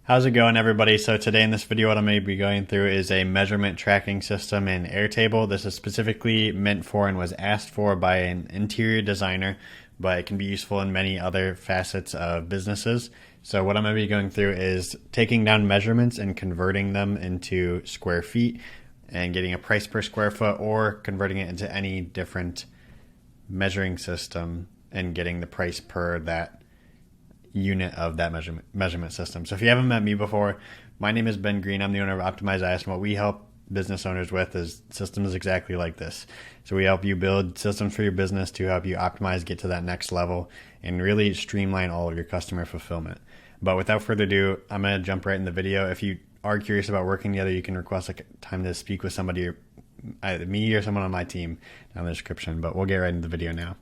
How's it going, everybody? So today in this video, what I'm going to be going through is a measurement tracking system in Airtable. This is specifically meant for and was asked for by an interior designer, but it can be useful in many other facets of businesses. So what I'm going to be going through is taking down measurements and converting them into square feet and getting a price per square foot, or converting it into any different measuring system and getting the price per that unit of that measurement system. So if you haven't met me before, my name is Ben Green. I'm the owner of optimizeis, and what we help business owners with is systems exactly like this. So we help you build systems for your business to help you optimize, get to that next level, and really streamline all of your customer fulfillment. But without further ado, I'm going to jump right in the video. If you are curious about working together, you can request a time to speak with somebody, either me or someone on my team, down in the description. But we'll get right into the video now.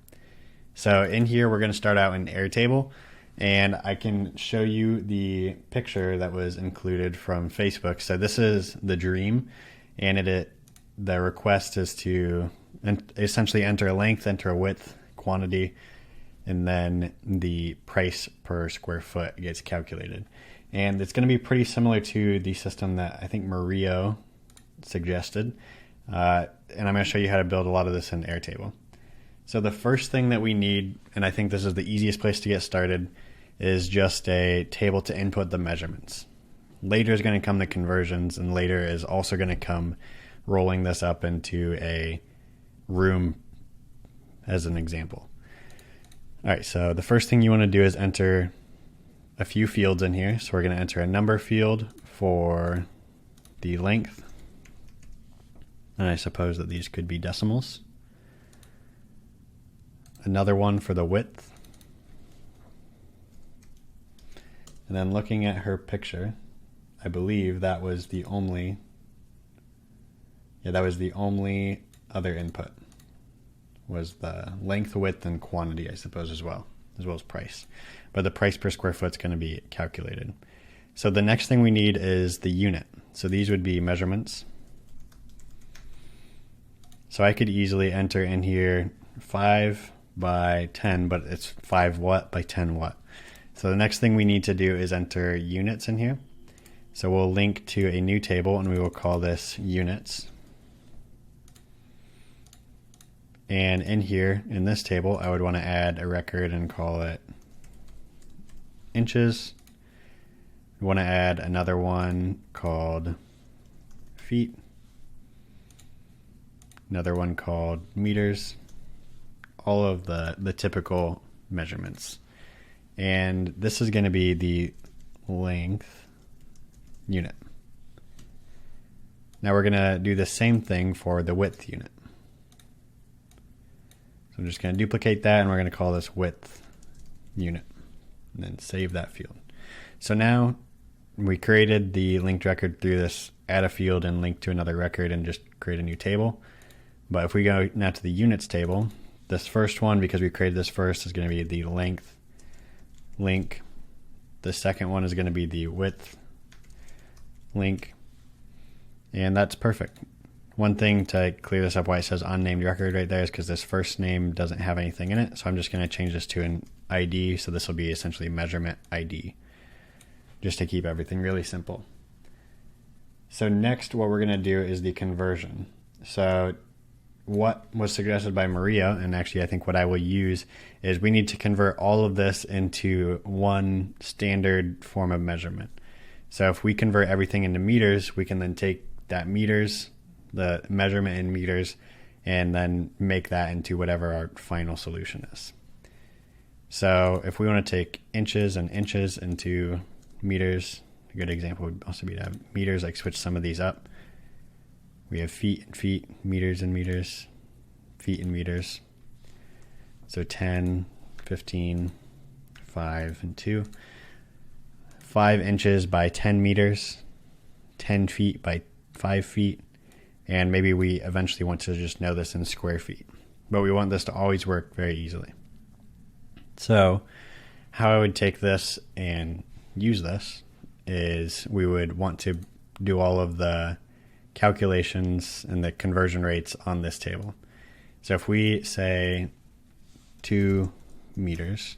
So in here, we're going to start out in Airtable. And I can show you the picture that was included from Facebook. So this is the dream, and the request is to essentially enter a length, enter a width, quantity, and then the price per square foot gets calculated. And it's going to be pretty similar to the system that I think Mario suggested. And I'm going to show you how to build a lot of this in Airtable. So the first thing that we need, and I think this is the easiest place to get started, is just a table to input the measurements. Later is going to come the conversions, and later is also going to come rolling this up into a room as an example. All right, so the first thing you want to do is enter a few fields in here. So we're going to enter a number field for the length, and I suppose that these could be decimals. Another one for the width. And then looking at her picture, I believe that was the only other input, was the length, width, and quantity, I suppose, as well as price. But the price per square foot is going to be calculated. So the next thing we need is the unit. So these would be measurements. So I could easily enter in here 5 by 10, but it's 5 watt by 10 watt. So the next thing we need to do is enter units in here. So we'll link to a new table, and we will call this units. And in here, in this table, I would want to add a record and call it inches. We want to add another one called feet. Another one called meters. All of the typical measurements. And this is going to be the length unit. Now we're going to do the same thing for the width unit. So I'm just going to duplicate that, and we're going to call this width unit, and then save that field. So now we created the linked record through this add a field and link to another record and just create a new table. But if we go now to the units table, this first one, because we created this first, is going to be the length link. The second one is going to be the width link. And that's perfect. One thing to clear this up, why it says unnamed record right there, is because this first name doesn't have anything in it. So I'm just going to change this to an ID. So this will be essentially measurement ID, just to keep everything really simple. So next, what we're going to do is the conversion. So what was suggested by Maria, and actually I think what I will use, is we need to convert all of this into one standard form of measurement. So if we convert everything into meters, we can then take that meters, the measurement in meters, and then make that into whatever our final solution is. So if we want to take inches and inches into meters, a good example would also be to have meters, like switch some of these up. We have feet and feet, meters and meters, feet and meters. So 10, 15, 5, and 2. 5 inches by 10 meters, 10 feet by 5 feet, and maybe we eventually want to just know this in square feet. But we want this to always work very easily. So how I would take this and use this is we would want to do all of the calculations and the conversion rates on this table. So if we say 2 meters,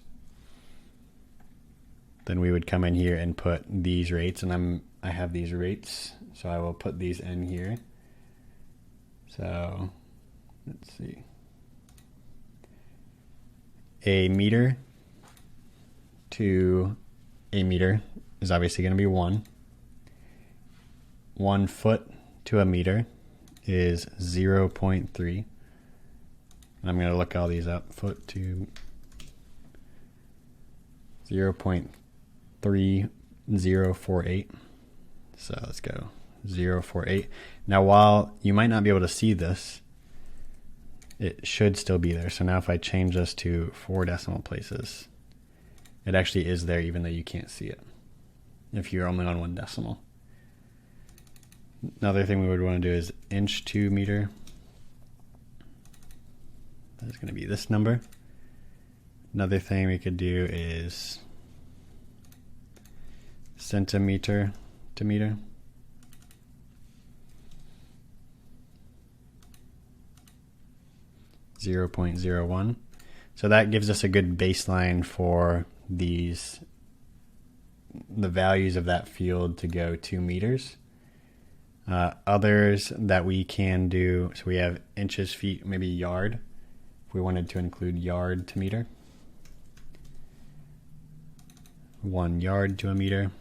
then we would come in here and put these rates, and I have these rates, so I will put these in here. So let's see. A meter to a meter is obviously going to be 1. 1 foot to a meter is 0.3. And I'm going to look all these up. Foot to 0.3048. So let's go 0.48. Now, while you might not be able to see this, it should still be there. So now if I change this to 4 decimal places, it actually is there even though you can't see it if you're only on 1 decimal. Another thing we would want to do is inch to meter. That's going to be this number. Another thing we could do is centimeter to meter. .01. So that gives us a good baseline for the values of that field to go to meters. Others that we can do, so we have inches, feet, maybe yard, if we wanted to include yard to meter. 1 yard to a meter.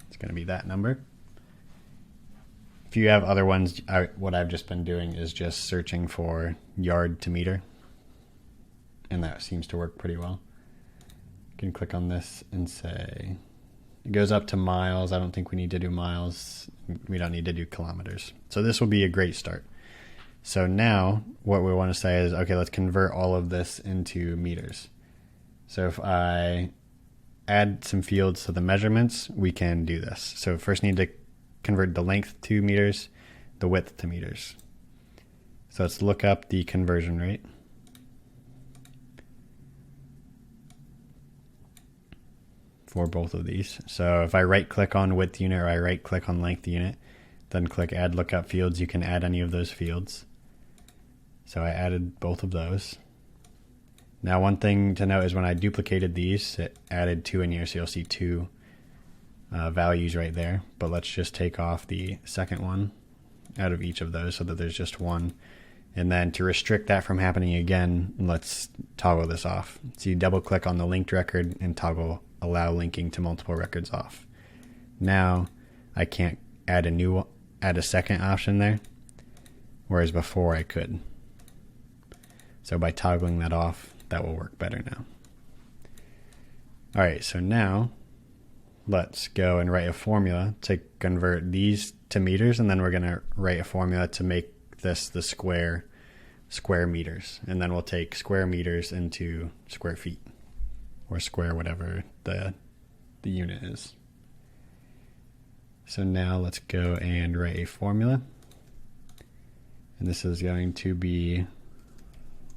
It's going to be that number. If you have other ones, what I've just been doing is just searching for yard to meter, and that seems to work pretty well. You can click on this and say, it goes up to miles. I don't think we need to do miles. We don't need to do kilometers. So this will be a great start. So now what we want to say is, okay, let's convert all of this into meters. So if I add some fields to the measurements, we can do this. So first need to convert the length to meters, the width to meters. So let's look up the conversion rate. For both of these. So if I right click on width unit or I right click on length unit, then click add lookup fields, you can add any of those fields. So I added both of those. Now one thing to note is when I duplicated these, it added 2 in here, so you'll see 2 values right there. But let's just take off the second one out of each of those so that there's just 1. And then to restrict that from happening again, let's toggle this off. So you double click on the linked record and toggle allow linking to multiple records off. Now I can't add a second option there, whereas before I could. So by toggling that off, that will work better now. All right, so now let's go and write a formula to convert these to meters, and then we're going to write a formula to make this the square meters, and then we'll take square meters into square feet or square whatever the unit is. So now let's go and write a formula, and this is going to be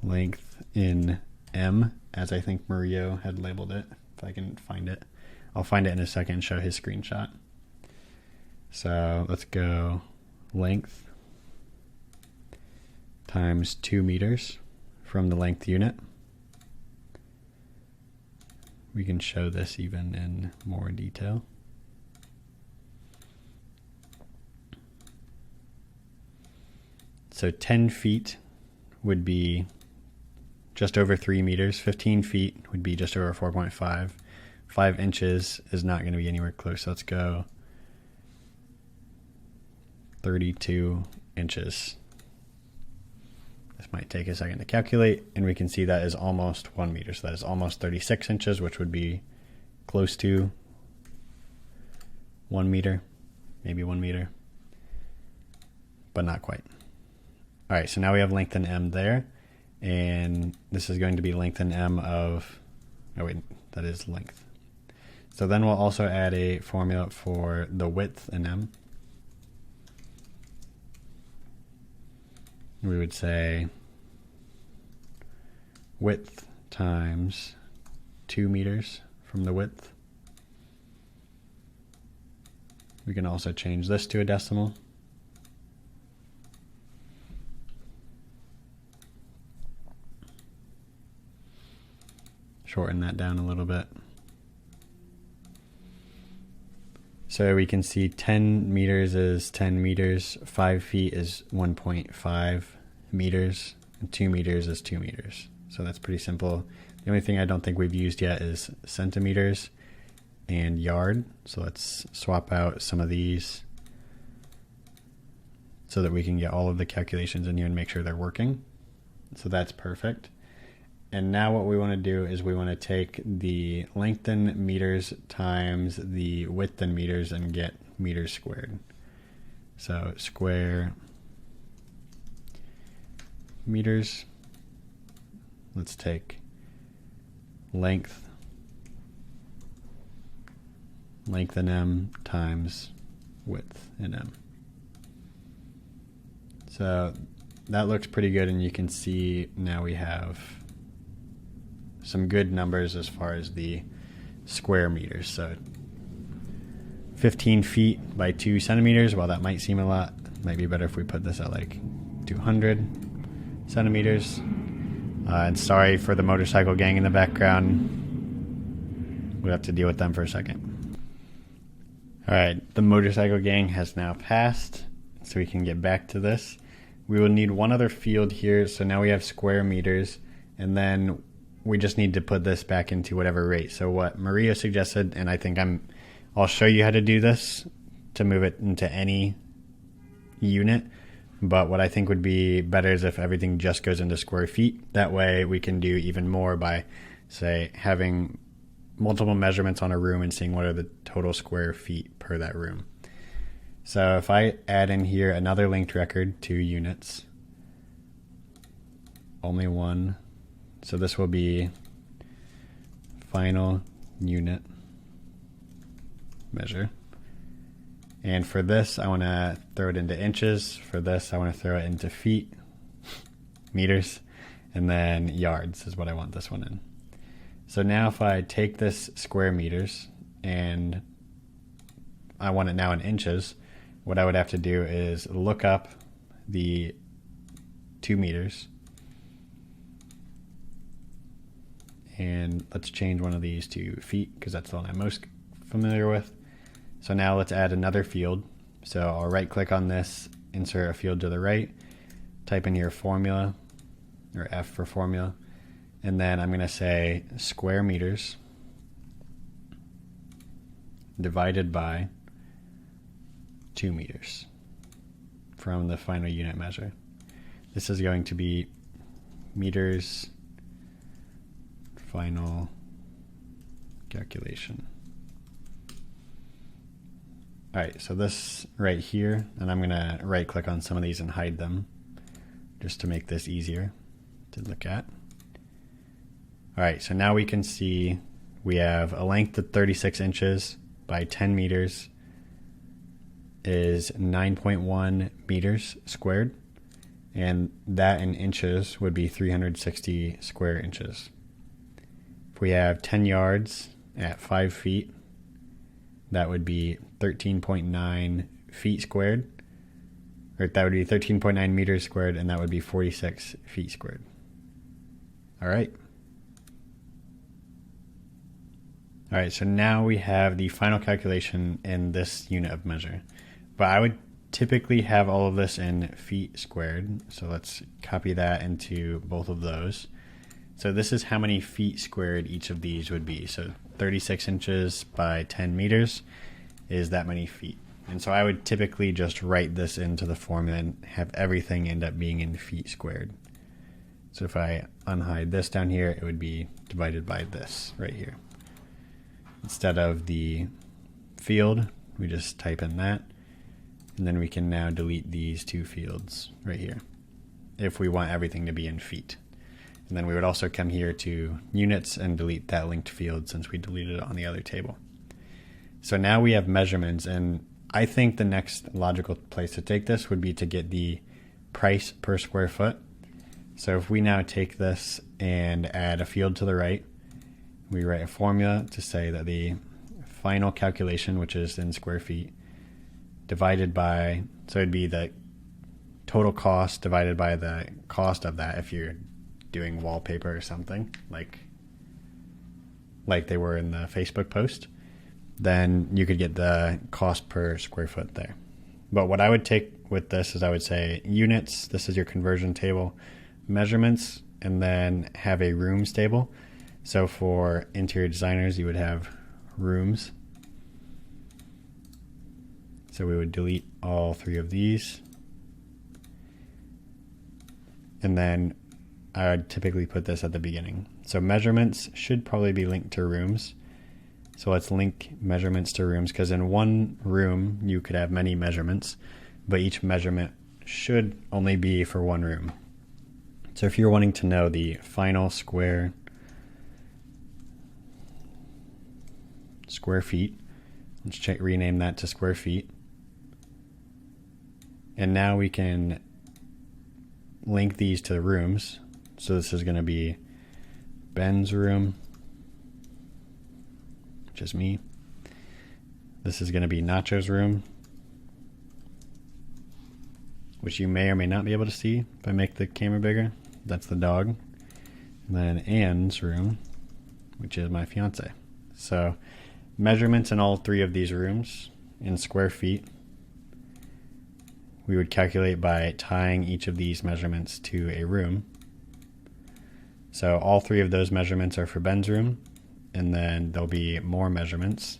length in M, as I think Mario had labeled it, if I can find it. I'll find it in a second and show his screenshot. So let's go length times 2 meters from the length unit. We can show this even in more detail. So 10 feet would be just over 3 meters. 15 feet would be just over 4.5. 5 inches is not going to be anywhere close. So let's go 32 inches. This might take a second to calculate, and we can see that is almost 1 meter. So that is almost 36 inches, which would be close to 1 meter, maybe 1 meter, but not quite. All right, so now we have length in M there, and this is going to be length in M of, oh wait, that is length. So then we'll also add a formula for the width in M. We would say width times 2 meters from the width. We can also change this to a decimal. shorten that down a little bit. So we can see 10 meters is 10 meters, 5 feet is 1.5 meters, and 2 meters is 2 meters. So that's pretty simple. The only thing I don't think we've used yet is centimeters and yard. So let's swap out some of these so that we can get all of the calculations in here and make sure they're working. So that's perfect. And now what we want to do is we want to take the length in meters times the width in meters and get meters squared. So square meters. Let's take length in m times width in m. So that looks pretty good, and you can see now we have some good numbers as far as the square meters. So 15 feet by 2 centimeters, while that might seem a lot, it might be better if we put this at like 200 centimeters. And sorry for the motorcycle gang in the background. We'll have to deal with them for a second. Alright, the motorcycle gang has now passed, so we can get back to this. We will need one other field here, so now we have square meters, and then we just need to put this back into whatever rate. So what Maria suggested, and I think I'll show you how to do this to move it into any unit, but what I think would be better is if everything just goes into square feet. That way we can do even more by, say, having multiple measurements on a room and seeing what are the total square feet per that room. So if I add in here another linked record, 2 units, only one. So this will be final unit measure. And for this, I want to throw it into inches. For this, I want to throw it into feet, meters, and then yards is what I want this one in. So now if I take this square meters and I want it now in inches, what I would have to do is look up the 2 meters. And let's change one of these to feet because that's the one I'm most familiar with. So now let's add another field. So I'll right click on this, insert a field to the right, type in here formula, or F for formula, and then I'm going to say square meters divided by 2 meters from the final unit measure. This is going to be meters final calculation. Alright, so this right here, and I'm going to right click on some of these and hide them just to make this easier to look at. Alright, so now we can see we have a length of 36 inches by 10 meters is 9.1 meters squared, and that in inches would be 360 square inches. If we have 10 yards at 5 feet, that would be 13.9 feet squared, or that would be 13.9 meters squared, and that would be 46 feet squared. All right. All right, so now we have the final calculation in this unit of measure. But I would typically have all of this in feet squared. So let's copy that into both of those. So this is how many feet squared each of these would be. So 36 inches by 10 meters is that many feet. And so I would typically just write this into the formula and have everything end up being in feet squared. So if I unhide this down here, it would be divided by this right here. Instead of the field, we just type in that. And then we can now delete these 2 fields right here if we want everything to be in feet. And then we would also come here to units and delete that linked field since we deleted it on the other table. So now we have measurements, and I think the next logical place to take this would be to get the price per square foot. So if we now take this and add a field to the right, we write a formula to say that the final calculation, which is in square feet, divided by, so it'd be the total cost divided by the cost of that if you're doing wallpaper or something, like like they were in the Facebook post, then you could get the cost per square foot there. But what I would take with this is I would say units, this is your conversion table, measurements, and then have a rooms table. So for interior designers, you would have rooms. So we would delete all three of these. And then I would typically put this at the beginning. So measurements should probably be linked to rooms. So let's link measurements to rooms, because in one room you could have many measurements, but each measurement should only be for one room. So if you're wanting to know the final square feet, let's rename that to square feet. And now we can link these to the rooms. So this is going to be Ben's room, which is me. This is going to be Nacho's room, which you may or may not be able to see if I make the camera bigger. That's the dog. And then Anne's room, which is my fiance. So measurements in all three of these rooms in square feet, we would calculate by tying each of these measurements to a room. So all three of those measurements are for Ben's room, and then there'll be more measurements.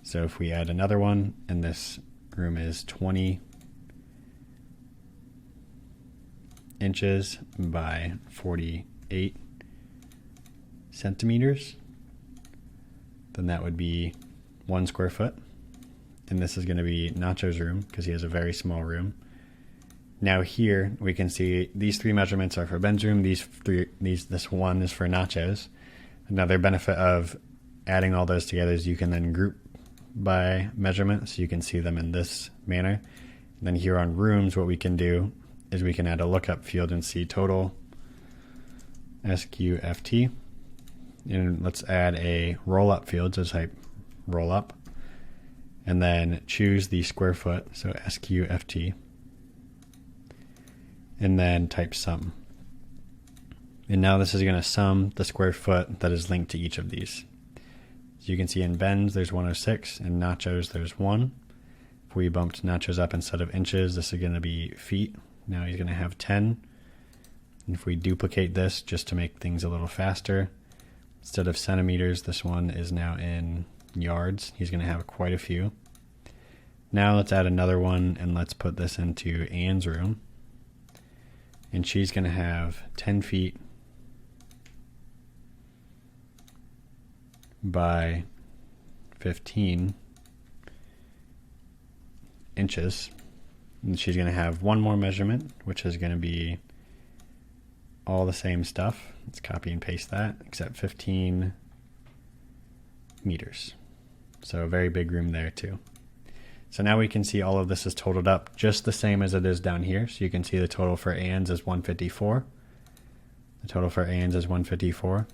So if we add another one, and this room is 20 inches by 48 centimeters, then that would be 1 square foot. And this is going to be Nacho's room because he has a very small room. Now here we can see these three measurements are for Ben's room. This one is for Nacho's. Another benefit of adding all those together is you can then group by measurement, so you can see them in this manner. And then here on rooms, what we can do is we can add a lookup field and see total SQFT. And let's add a roll up field, so type roll up, and then choose the square foot, so SQFT, and then type sum. And now this is going to sum the square foot that is linked to each of these. So you can see in Ben's there's 106, and Nacho's there's 1. If we bumped Nacho's up instead of inches, this is going to be feet. Now he's going to have 10. And if we duplicate this just to make things a little faster, instead of centimeters, this one is now in yards. He's going to have quite a few. Now let's add another one, and let's put this into Anne's room. And she's going to have 10 feet by 15 inches. And she's going to have one more measurement, which is going to be all the same stuff. Let's copy and paste that, except 15 meters. So a very big room there too. So now we can see all of this is totaled up just the same as it is down here. So you can see the total for Anne's is 154. The total for Anne's is 154.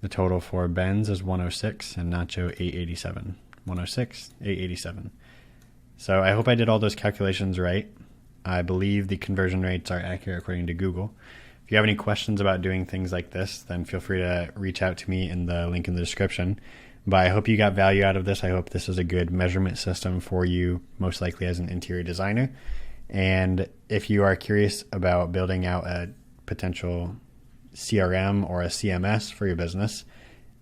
The total for Ben's is 106, and Nacho 887. 106, 887. So I hope I did all those calculations right. I believe the conversion rates are accurate according to Google. If you have any questions about doing things like this, then feel free to reach out to me in the link in the description. But I hope you got value out of this. I hope this is a good measurement system for you, most likely as an interior designer. And if you are curious about building out a potential CRM or a CMS for your business,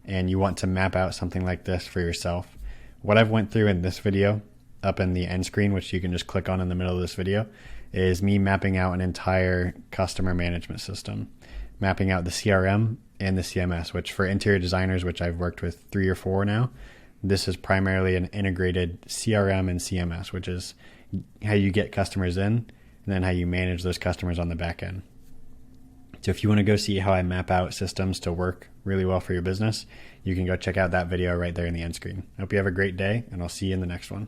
and you want to map out something like this for yourself, what I've went through in this video up in the end screen, which you can just click on in the middle of this video, is me mapping out an entire customer management system, mapping out the CRM and the CMS, which for interior designers, which I've worked with 3 or 4 now, this is primarily an integrated CRM and CMS, which is how you get customers in and then how you manage those customers on the back end. So if you want to go see how I map out systems to work really well for your business, you can go check out that video right there in the end screen. I hope you have a great day, and I'll see you in the next one.